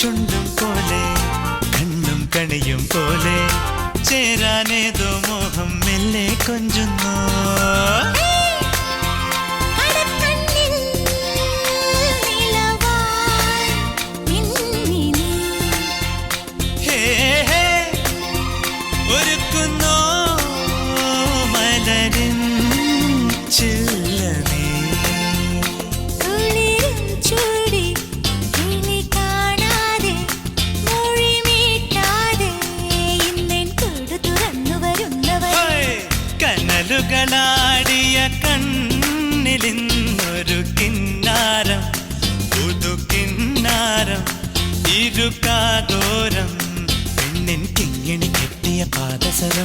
ചുണ്ടും പോലെ കണ്ണും കണിയും പോലെ ചേരാനേതോ മോഹം മെല്ലെ കൊഞ്ചുന്നു. ഒരുക്കുന്നോ മലരിൻ ചില്ലനേ കനലുകളാടിയ കണ്ണിലിന്നൊരു കിന്നാരം പുതു കിന്നാരം ഇരുകാതോരം പെണ്ണിൻ കിങ്ങിണി കെട്ടിയ പാദസരം.